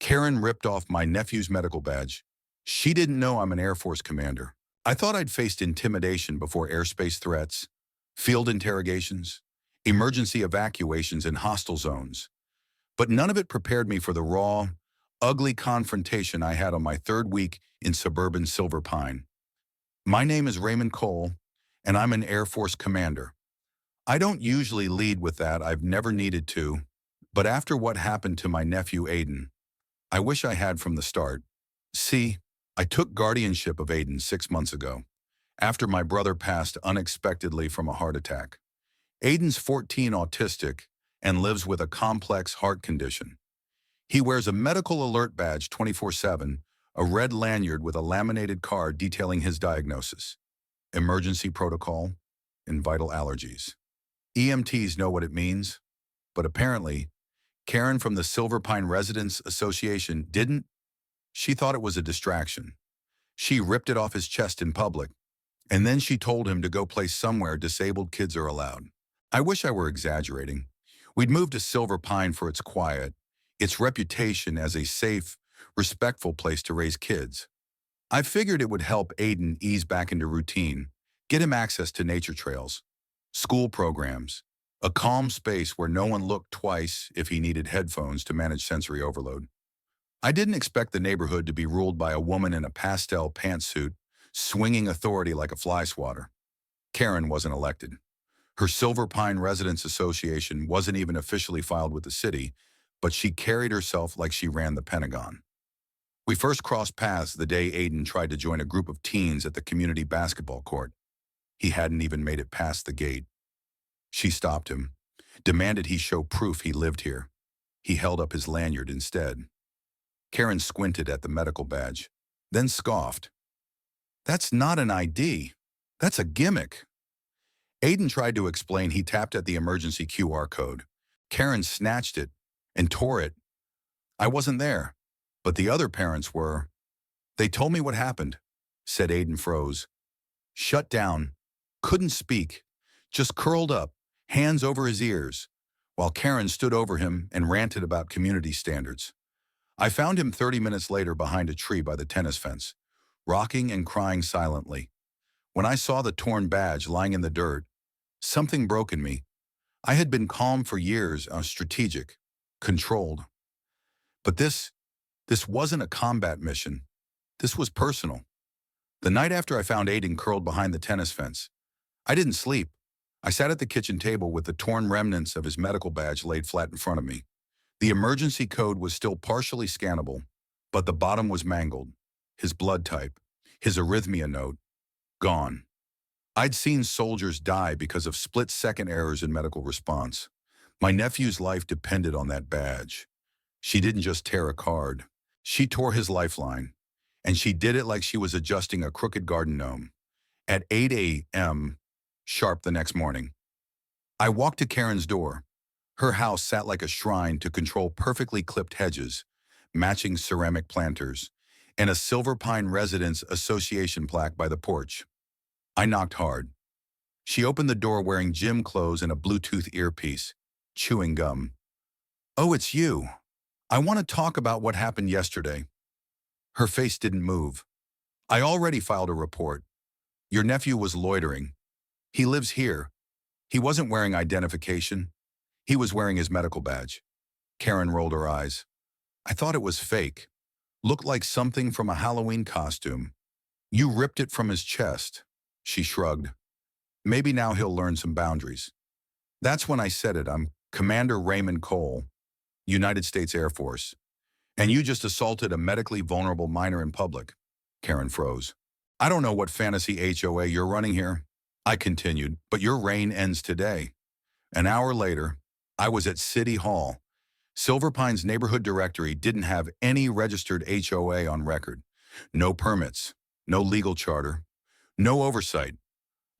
Karen ripped off my nephew's medical badge. She didn't know I'm an Air Force commander. I thought I'd faced intimidation before airspace threats, field interrogations, emergency evacuations in hostile zones. But none of it prepared me for the raw, ugly confrontation I had on my third week in suburban Silver Pine. My name is Raymond Cole, and I'm an Air Force commander. I don't usually lead with that, I've never needed to, but after what happened to my nephew Aiden, I wish I had from the start. See, I took guardianship of Aiden 6 months ago, after my brother passed unexpectedly from a heart attack. Aiden's 14, autistic, and lives with a complex heart condition. He wears a medical alert badge 24/7, a red lanyard with a laminated card detailing his diagnosis, emergency protocol, and vital allergies. EMTs know what it means, but apparently, Karen from the Silver Pine Residents Association didn't. She thought it was a distraction. She ripped it off his chest in public, and then she told him to go play somewhere disabled kids are allowed. I wish I were exaggerating. We'd moved to Silver Pine for its quiet, its reputation as a safe, respectful place to raise kids. I figured it would help Aiden ease back into routine, get him access to nature trails, school programs, a calm space where no one looked twice if he needed headphones to manage sensory overload. I didn't expect the neighborhood to be ruled by a woman in a pastel pantsuit, swinging authority like a fly swatter. Karen wasn't elected. Her Silver Pine Residents Association wasn't even officially filed with the city, but she carried herself like she ran the Pentagon. We first crossed paths the day Aiden tried to join a group of teens at the community basketball court. He hadn't even made it past the gate. She stopped him, demanded he show proof he lived here. He held up his lanyard instead. Karen squinted at the medical badge, then scoffed. "That's not an ID. That's a gimmick." Aiden tried to explain he tapped at the emergency QR code. Karen snatched it and tore it. I wasn't there, but the other parents were. "They told me what happened," said Aiden froze. Shut down, couldn't speak, just curled up, hands over his ears, while Karen stood over him and ranted about community standards. I found him 30 minutes later behind a tree by the tennis fence, rocking and crying silently. When I saw the torn badge lying in the dirt, something broke in me. I had been calm for years, strategic, controlled. But this wasn't a combat mission. This was personal. The night after I found Aiden curled behind the tennis fence, I didn't sleep. I sat at the kitchen table with the torn remnants of his medical badge laid flat in front of me. The emergency code was still partially scannable, but the bottom was mangled. His blood type, his arrhythmia note, gone. I'd seen soldiers die because of split-second errors in medical response. My nephew's life depended on that badge. She didn't just tear a card. She tore his lifeline, and she did it like she was adjusting a crooked garden gnome. At 8 a.m. sharp the next morning, I walked to Karen's door. Her house sat like a shrine to control perfectly clipped hedges, matching ceramic planters, and a Silver Pine Residents Association plaque by the porch. I knocked hard. She opened the door wearing gym clothes and a Bluetooth earpiece, chewing gum. "Oh, it's you. I want to talk about what happened yesterday." Her face didn't move. "I already filed a report. Your nephew was loitering. He lives here. He wasn't wearing identification. He was wearing his medical badge." Karen rolled her eyes. "I thought it was fake. Looked like something from a Halloween costume. You ripped it from his chest." She shrugged. "Maybe now he'll learn some boundaries." That's when I said it. "I'm Commander Raymond Cole, United States Air Force. And you just assaulted a medically vulnerable minor in public." Karen froze. "I don't know what fantasy HOA you're running here," I continued, "but your reign ends today." An hour later, I was at City Hall. Silver Pine's neighborhood directory didn't have any registered HOA on record. No permits, no legal charter, no oversight.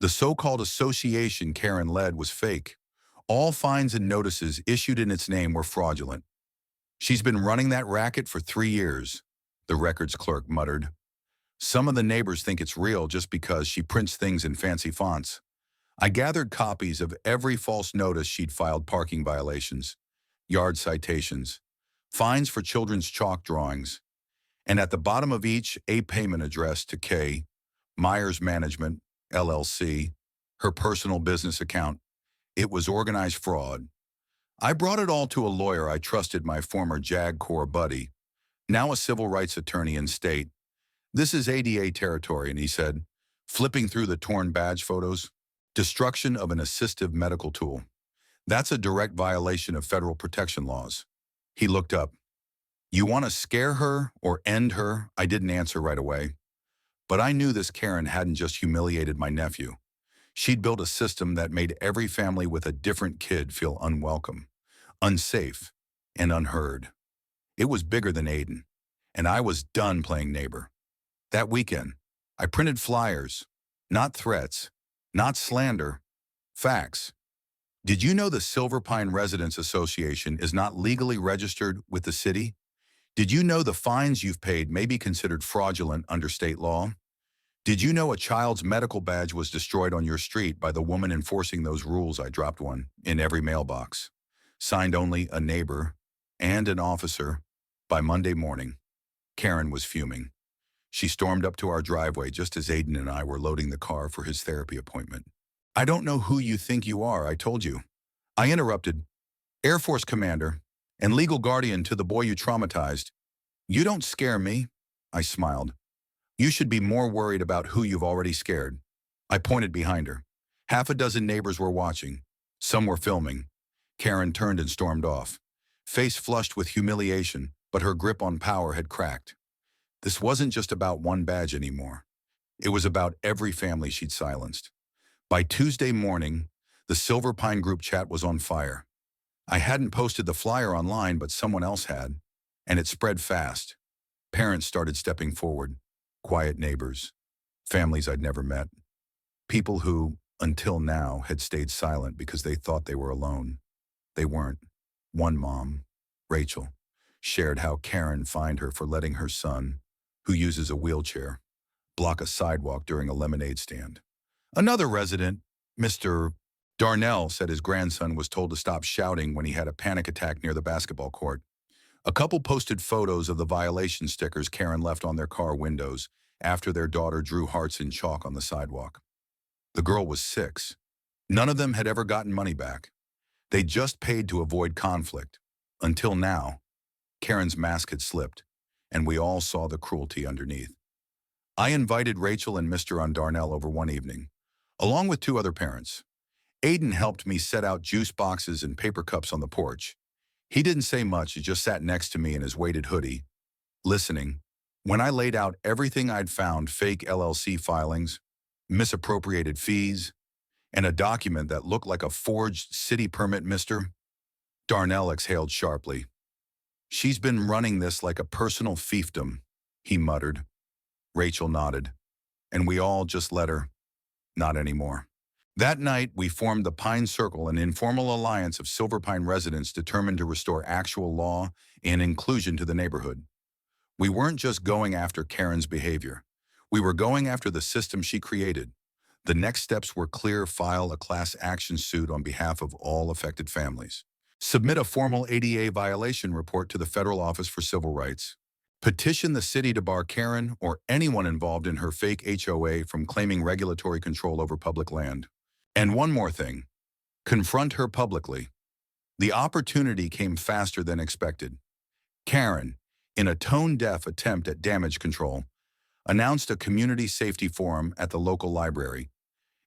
The so-called association Karen led was fake. All fines and notices issued in its name were fraudulent. "She's been running that racket for 3 years, the records clerk muttered. "Some of the neighbors think it's real just because she prints things in fancy fonts." I gathered copies of every false notice she'd filed: parking violations, yard citations, fines for children's chalk drawings, and at the bottom of each, a payment address to K, Myers Management, LLC, her personal business account. It was organized fraud. I brought it all to a lawyer I trusted, my former JAG Corps buddy, now a civil rights attorney in state. This is ADA territory, and he said, flipping through the torn badge photos, destruction of an assistive medical tool. That's a direct violation of federal protection laws. He looked up. You want to scare her or end her? I didn't answer right away. But I knew this Karen hadn't just humiliated my nephew. She'd built a system that made every family with a different kid feel unwelcome, unsafe, and unheard. It was bigger than Aiden, and I was done playing neighbor. That weekend, I printed flyers, not threats, not slander, facts. Did you know the Silver Pine Residents Association is not legally registered with the city? Did you know the fines you've paid may be considered fraudulent under state law? Did you know a child's medical badge was destroyed on your street by the woman enforcing those rules? I dropped one in every mailbox. Signed only a neighbor and an officer. By Monday morning, Karen was fuming. She stormed up to our driveway just as Aiden and I were loading the car for his therapy appointment. I don't know who you think you are, I told you. I interrupted. Air Force commander and legal guardian to the boy you traumatized. You don't scare me, I smiled. You should be more worried about who you've already scared. I pointed behind her. Half a dozen neighbors were watching. Some were filming. Karen turned and stormed off, face flushed with humiliation, but her grip on power had cracked. This wasn't just about one badge anymore. It was about every family she'd silenced. By Tuesday morning, the Silver Pine group chat was on fire. I hadn't posted the flyer online, but someone else had, and it spread fast. Parents started stepping forward, quiet neighbors, families I'd never met, people who, until now, had stayed silent because they thought they were alone. They weren't. One mom, Rachel, shared how Karen fined her for letting her son, who uses a wheelchair, block a sidewalk during a lemonade stand. Another resident, Mr. Darnell, said his grandson was told to stop shouting when he had a panic attack near the basketball court. A couple posted photos of the violation stickers Karen left on their car windows after their daughter drew hearts in chalk on the sidewalk. The girl was 6. None of them had ever gotten money back. They just paid to avoid conflict. Until now, Karen's mask had slipped, and we all saw the cruelty underneath. I invited Rachel and Mr. Darnell over one evening, along with 2 other parents. Aiden helped me set out juice boxes and paper cups on the porch. He didn't say much, he just sat next to me in his weighted hoodie, listening. When I laid out everything I'd found, fake LLC filings, misappropriated fees, and a document that looked like a forged city permit, Mr. Darnell exhaled sharply. She's been running this like a personal fiefdom, he muttered. Rachel nodded, and we all just let her. Not anymore. That night, we formed the Pine Circle, an informal alliance of Silver Pine residents determined to restore actual law and inclusion to the neighborhood. We weren't just going after Karen's behavior. We were going after the system she created. The next steps were clear: file a class action suit on behalf of all affected families. Submit a formal ADA violation report to the Federal Office for Civil Rights. Petition the city to bar Karen or anyone involved in her fake HOA from claiming regulatory control over public land. And one more thing, confront her publicly. The opportunity came faster than expected. Karen, in a tone-deaf attempt at damage control, announced a community safety forum at the local library.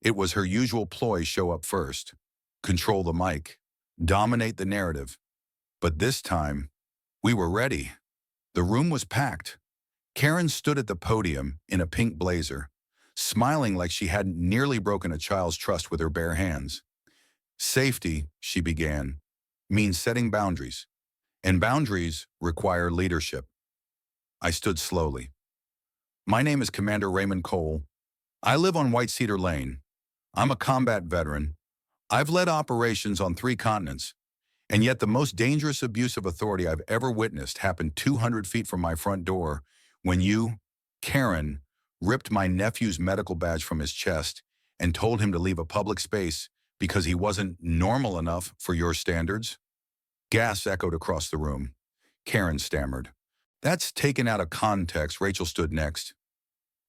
It was her usual ploy: show up first, control the mic, dominate the narrative. But this time, we were ready. The room was packed. Karen stood at the podium in a pink blazer, smiling like she hadn't nearly broken a child's trust with her bare hands. Safety, she began, means setting boundaries, and boundaries require leadership. I stood slowly. My name is Commander Raymond Cole. I live on White Cedar Lane. I'm a combat veteran. I've led operations on 3 continents, and yet the most dangerous abuse of authority I've ever witnessed happened 200 feet from my front door when you, Karen, ripped my nephew's medical badge from his chest and told him to leave a public space because he wasn't normal enough for your standards. Gasps echoed across the room. Karen stammered. That's taken out of context. Rachel stood next.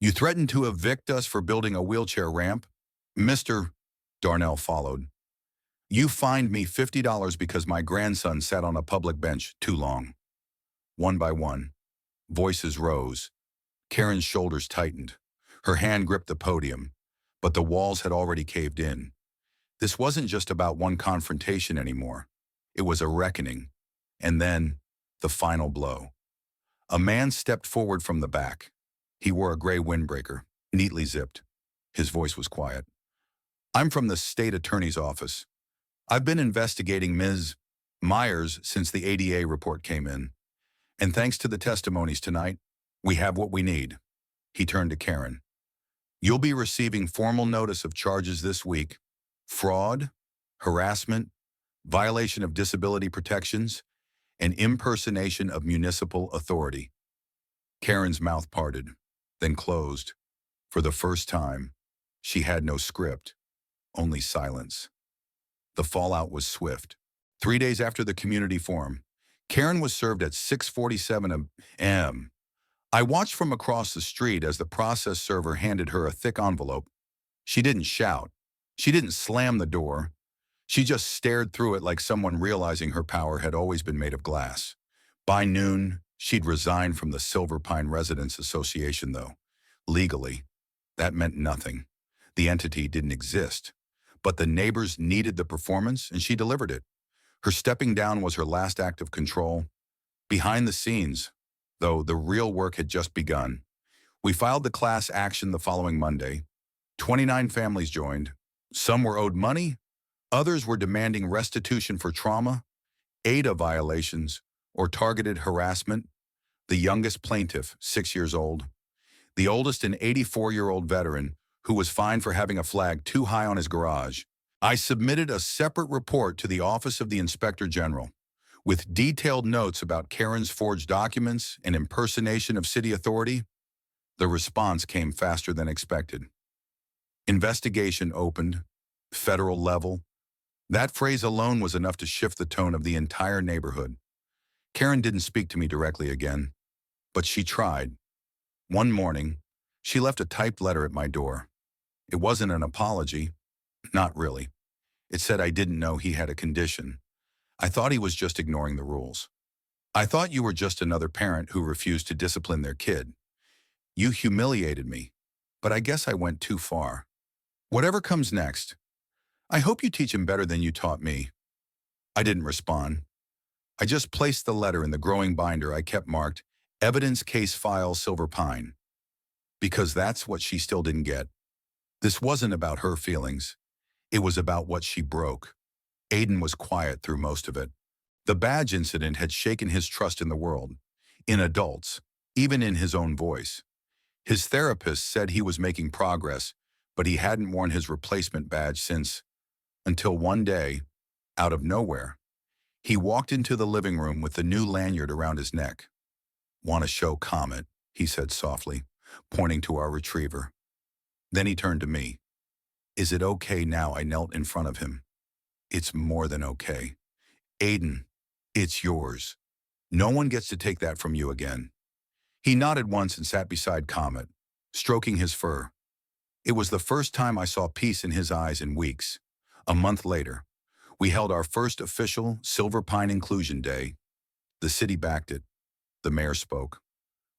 You threatened to evict us for building a wheelchair ramp? Mr. Darnell followed. You fined me $50 because my grandson sat on a public bench too long. One by one, voices rose. Karen's shoulders tightened. Her hand gripped the podium, but the walls had already caved in. This wasn't just about one confrontation anymore. It was a reckoning. And then, the final blow. A man stepped forward from the back. He wore a gray windbreaker, neatly zipped. His voice was quiet. I'm from the state attorney's office. I've been investigating Ms. Myers since the ADA report came in. And thanks to the testimonies tonight, we have what we need. He turned to Karen. You'll be receiving formal notice of charges this week. Fraud, harassment, violation of disability protections, and impersonation of municipal authority. Karen's mouth parted, then closed. For the first time, she had no script, only silence. The fallout was swift. 3 days after the community forum, Karen was served at 6:47 a.m. I watched from across the street as the process server handed her a thick envelope. She didn't shout. She didn't slam the door. She just stared through it like someone realizing her power had always been made of glass. By noon, she'd resigned from the Silver Pine Residents Association, though. Legally, that meant nothing. The entity didn't exist. But the neighbors needed the performance, and she delivered it. Her stepping down was her last act of control. Behind the scenes, though, the real work had just begun. We filed the class action the following Monday. 29 families joined. Some were owed money. Others were demanding restitution for trauma, ADA violations, or targeted harassment. The youngest plaintiff, 6 years old. The oldest, an 84-year-old veteran who was fined for having a flag too high on his garage. I submitted a separate report to the Office of the Inspector General with detailed notes about Karen's forged documents and impersonation of city authority. The response came faster than expected. Investigation opened, federal level. That phrase alone was enough to shift the tone of the entire neighborhood. Karen didn't speak to me directly again, but she tried. One morning, she left a typed letter at my door. It wasn't an apology. Not really. It said I didn't know he had a condition. I thought he was just ignoring the rules. I thought you were just another parent who refused to discipline their kid. You humiliated me, but I guess I went too far. Whatever comes next, I hope you teach him better than you taught me. I didn't respond. I just placed the letter in the growing binder I kept marked, Evidence Case File Silver Pine. Because that's what she still didn't get. This wasn't about her feelings. It was about what she broke. Aiden was quiet through most of it. The badge incident had shaken his trust in the world, in adults, even in his own voice. His therapist said he was making progress, but he hadn't worn his replacement badge until one day, out of nowhere, he walked into the living room with the new lanyard around his neck. Want to show Comet, he said softly, pointing to our retriever. Then he turned to me. Is it okay now? I knelt in front of him. It's more than okay. Aiden, it's yours. No one gets to take that from you again. He nodded once and sat beside Comet, stroking his fur. It was the first time I saw peace in his eyes in weeks. A month later, we held our first official Silver Pine Inclusion Day. The city backed it. The mayor spoke.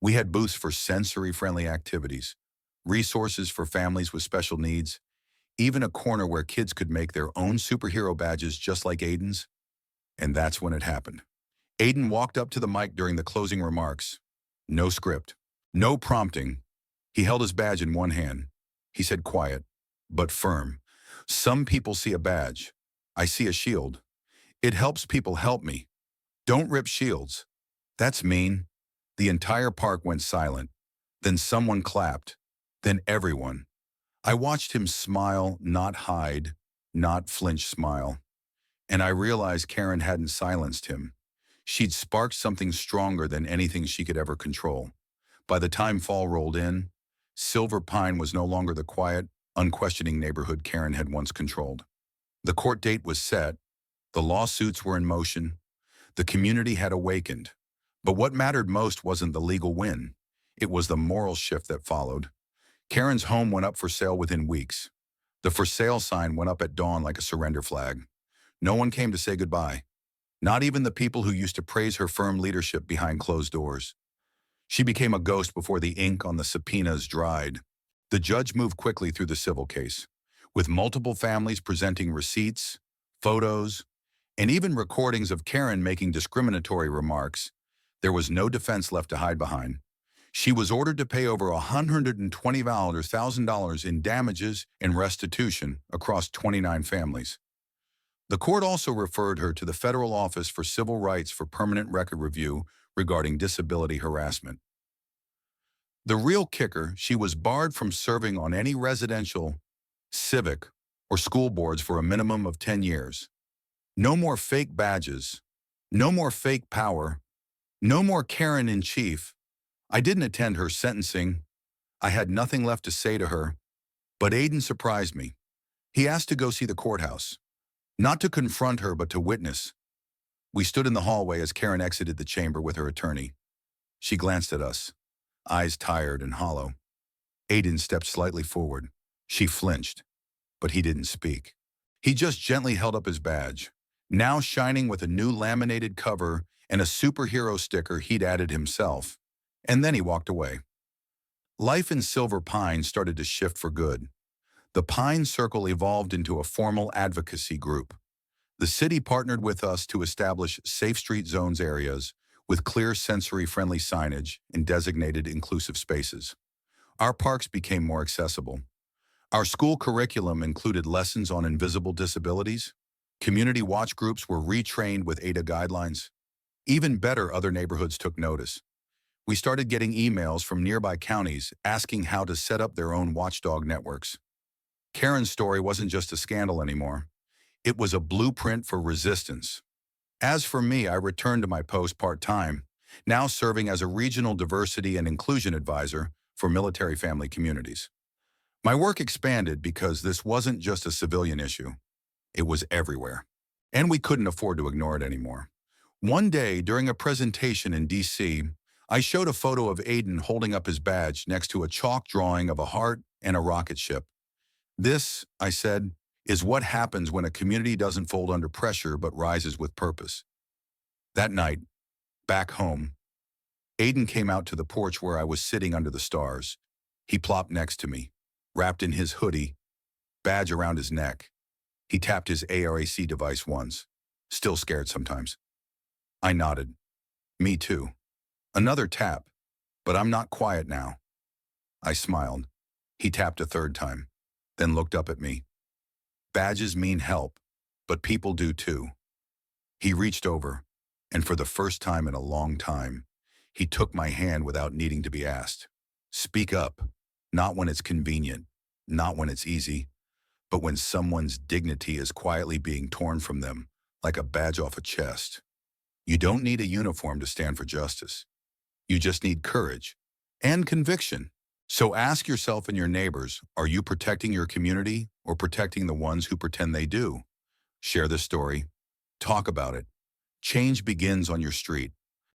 We had booths for sensory-friendly activities, resources for families with special needs, even a corner where kids could make their own superhero badges just like Aiden's. And that's when it happened. Aiden walked up to the mic during the closing remarks. No script, no prompting. He held his badge in one hand. He said quiet, but firm. Some people see a badge. I see a shield. It helps people help me. Don't rip shields. That's mean. The entire park went silent. Then someone clapped. Then everyone. I watched him smile, not hide, not flinch smile. And I realized Karen hadn't silenced him. She'd sparked something stronger than anything she could ever control. By the time fall rolled in, Silver Pine was no longer the quiet, unquestioning neighborhood Karen had once controlled. The court date was set. The lawsuits were in motion. The community had awakened. But what mattered most wasn't the legal win. It was the moral shift that followed. Karen's home went up for sale within weeks. The for sale sign went up at dawn like a surrender flag. No one came to say goodbye. Not even the people who used to praise her firm leadership behind closed doors. She became a ghost before the ink on the subpoenas dried. The judge moved quickly through the civil case, with multiple families presenting receipts, photos, and even recordings of Karen making discriminatory remarks. There was no defense left to hide behind. She was ordered to pay over $120,000 in damages and restitution across 29 families. The court also referred her to the Federal Office for Civil Rights for permanent record review regarding disability harassment. The real kicker, she was barred from serving on any residential, civic, or school boards for a minimum of 10 years. No more fake badges. No more fake power. No more Karen in chief. I didn't attend her sentencing. I had nothing left to say to her. But Aiden surprised me. He asked to go see the courthouse. Not to confront her, but to witness. We stood in the hallway as Karen exited the chamber with her attorney. She glanced at us, eyes tired and hollow. Aiden stepped slightly forward. She flinched, but he didn't speak. He just gently held up his badge, now shining with a new laminated cover and a superhero sticker he'd added himself. And then he walked away. Life in Silver Pine started to shift for good. The Pine Circle evolved into a formal advocacy group. The city partnered with us to establish safe street zones areas with clear sensory-friendly signage and designated inclusive spaces. Our parks became more accessible. Our school curriculum included lessons on invisible disabilities. Community watch groups were retrained with ADA guidelines. Even better, other neighborhoods took notice. We started getting emails from nearby counties asking how to set up their own watchdog networks. Karen's story wasn't just a scandal anymore. It was a blueprint for resistance. As for me, I returned to my post part-time, now serving as a regional diversity and inclusion advisor for military family communities. My work expanded because this wasn't just a civilian issue. It was everywhere. And we couldn't afford to ignore it anymore. One day, during a presentation in D.C., I showed a photo of Aiden holding up his badge next to a chalk drawing of a heart and a rocket ship. This, I said, is what happens when a community doesn't fold under pressure but rises with purpose. That night, back home, Aiden came out to the porch where I was sitting under the stars. He plopped next to me, wrapped in his hoodie, badge around his neck. He tapped his ARAC device once, still scared sometimes. I nodded. Me too. Another tap, but I'm not quiet now. I smiled. He tapped a third time, then looked up at me. Badges mean help, but people do too. He reached over, and for the first time in a long time, he took my hand without needing to be asked. Speak up, not when it's convenient, not when it's easy, but when someone's dignity is quietly being torn from them, like a badge off a chest. You don't need a uniform to stand for justice. You just need courage and conviction. So ask yourself and your neighbors, are you protecting your community or protecting the ones who pretend they do? Share this story. Talk about it. Change begins on your street.